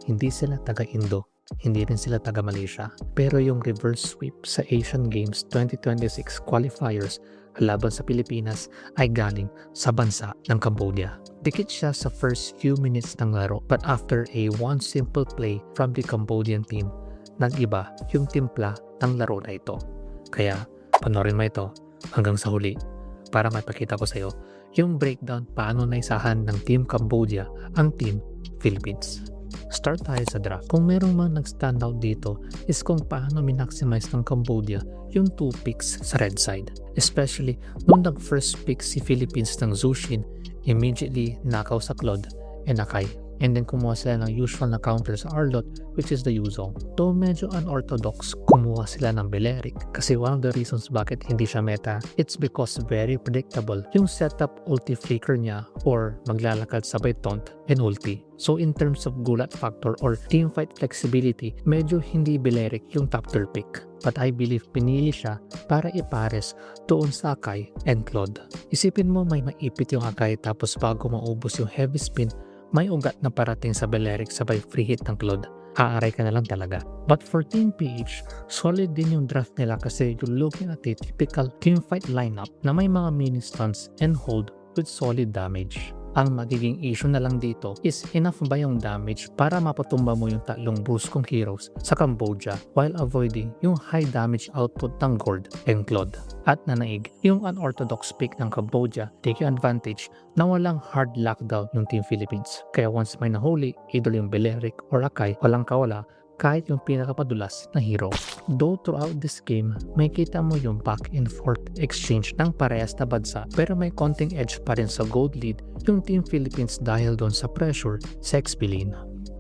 hindi sila taga-Indo, hindi rin sila taga-Malaysia. Pero yung reverse sweep sa Asian Games 2026 Qualifiers laban sa Pilipinas ay galing sa bansa ng Cambodia. Dikit siya sa first few minutes ng laro, but after a one simple play from the Cambodian team, nag-iba yung timpla ng laro na ito. Kaya panoorin mo ito hanggang sa huli para mapakita ko sa iyo yung breakdown paano naisahan ng Team Cambodia ang Team Philippines. Start tayo sa draft. Kung merong mga nag-stand out dito is kung paano minaximize ng Cambodia yung 2 picks sa red side. Especially nung nag-first pick si Philippines ng Zushin, immediately nakaw sa Claude and Akai. And then kumuha sila ng usual na counter sa Arlot, which is the Yuzong. Though medyo unorthodox, kumuha sila ng Beleric kasi one of the reasons bakit hindi siya meta, it's because very predictable yung setup ulti flicker niya or maglalakad sabay taunt and ulti. So in terms of gulat factor or teamfight flexibility, medyo hindi Beleric yung top tier pick. But I believe pinili siya para ipares doon sa Akai and Claude. Isipin mo may maipit yung Akai tapos bago maubos yung heavy spin, may ugat na parating sa Beleric sabay free hit ng Claude. Aaray ka na lang talaga. But for Team PH, solid din yung draft nila kasi you're looking at a typical teamfight lineup na may mga mini stunts and hold with solid damage. Ang magiging issue na lang dito is enough ba yung damage para mapatumba mo yung tatlong bruskong heroes sa Cambodia while avoiding yung high damage output ng Gord and Claude. At nanaig, yung unorthodox pick ng Cambodia take advantage na walang hard lockdown yung Team Philippines. Kaya once may nahuli, either yung Beleric or Akai, walang kawala kahit yung pinakapadulas na hero. Though throughout this game, may kita mo yung back and forth exchange ng parehas na bansa pero may konting edge pa rin sa gold lead yung Team Philippines dahil doon sa pressure sa XP lane.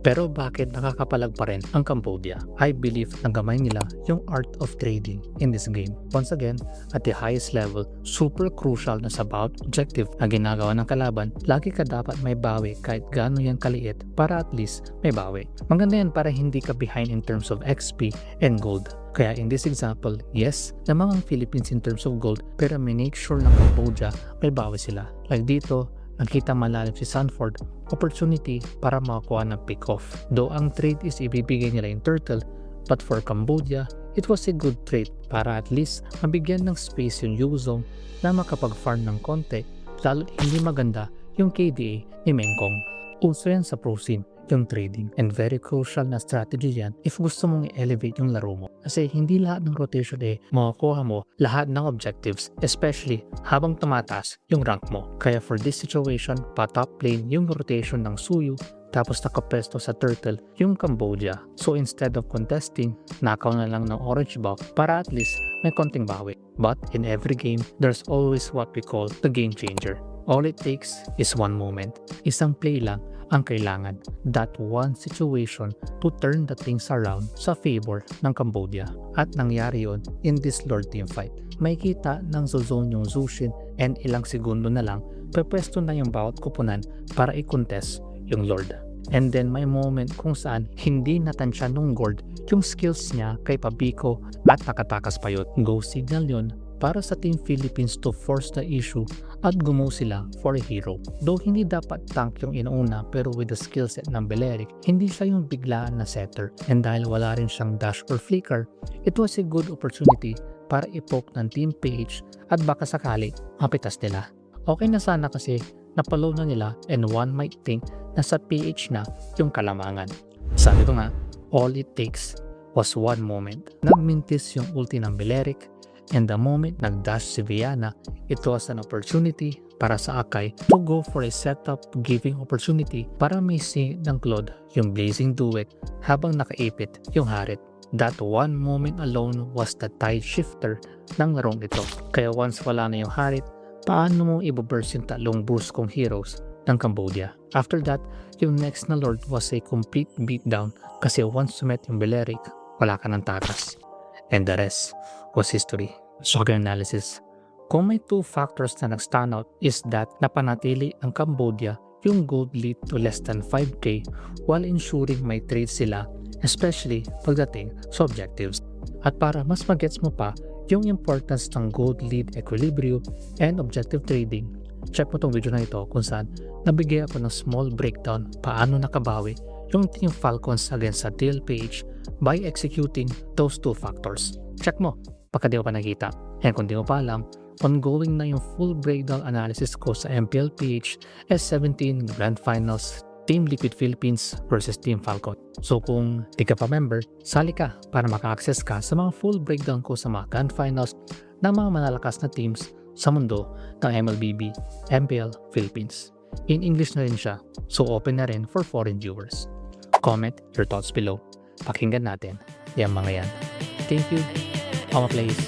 Pero bakit nakakapalag pa rin ang Cambodia? I believe nagamay nila yung art of trading in this game. Once again, at the highest level, super crucial na sa bawat objective na ginagawa ng kalaban, lagi ka dapat may bawi kahit gaano yan kaliit para at least may bawi. Maganda yan para hindi ka behind in terms of XP and gold. Kaya in this example, yes, namang ang Philippines in terms of gold pero make sure ng Cambodia may bawi sila. Like dito, nakita malalim si Sanford, opportunity para makakuha ng pick-off. Though ang trade is ibibigay nila yung turtle, but for Cambodia, it was a good trade para at least mabigyan ng space yung Yuzong na makapag-farm ng konti, lalo't hindi maganda yung KDA ni Mengkong. Uso yan sa pro scene, yung trading, and very crucial na strategy yan if gusto mong i-elevate yung laro mo. Kasi hindi lahat ng rotation makakuha mo lahat ng objectives, especially habang tumataas yung rank mo. Kaya for this situation, pa-top lane yung rotation ng Suyu, tapos nakapesto sa turtle yung Cambodia. So instead of contesting, nakaw na lang ng orange buff para at least may konting bawi. But in every game, there's always what we call the game changer. All it takes is one moment. Isang play lang ang kailangan. That one situation to turn the things around sa favor ng Cambodia. At nangyari yun in this Lord team fight. May kita ng zone yung Zushin and ilang segundo na lang, pwesto na yung bawat kupunan para i-contest yung Lord. And then may moment kung saan hindi natansya nung Gord yung skills niya kay Pabiko at nakatakas pa yun. Go signal yun para sa Team Philippines to force the issue at gumaw sila for a hero. Though hindi dapat tank yung inauna pero with the skill set ng Beleric, hindi siya yung biglaan na setter. And dahil wala rin siyang dash or flicker, it was a good opportunity para ipoke ng Team PH at baka sakali mapitas nila. Okay na sana kasi napalow na nila and one might think na sa PH na yung kalamangan. Sabi ko nga, all it takes was one moment. Nagmintis yung ulti ng Beleric, and the moment nag-dash si Viana, it was an opportunity para sa Akai to go for a setup giving opportunity para may see ng Claude yung blazing duet habang nakaipit yung Harit. That one moment alone was the tide shifter ng larong ito. Kaya once wala na yung Harit, paano mo i-burst yung tatlong bruskong heroes ng Cambodia? After that, yung next na Lord was a complete beatdown kasi once sumet yung Beleric, wala ka ng takas. And the rest was history. Soccer analysis. Kung may 2 factors na nag-stand out is that napanatili ang Cambodia yung gold lead to less than 5k while ensuring may trade sila, especially pagdating sa objectives. At para mas magets mo pa yung importance ng gold lead equilibrium and objective trading, check mo tong video na ito kung saan nabigay ako ng small breakdown paano nakabawi yung Team Falcons against sa DLPH by executing those two factors. Check mo, baka di mo pa nakita. And kung di mo pa alam, ongoing na yung full breakdown analysis ko sa MPLPH S17 Grand Finals Team Liquid Philippines versus Team Falcon. So kung di ka pa member, sali ka para maka-access ka sa mga full breakdown ko sa mga Grand Finals ng mga malalakas na teams sa mundo ng MLBB, MPL Philippines. In English na rin siya, so open na rin for foreign viewers. Comment your thoughts below. Pakinggan natin yung mga yan. Thank you. All my plays.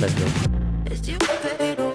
Let's go.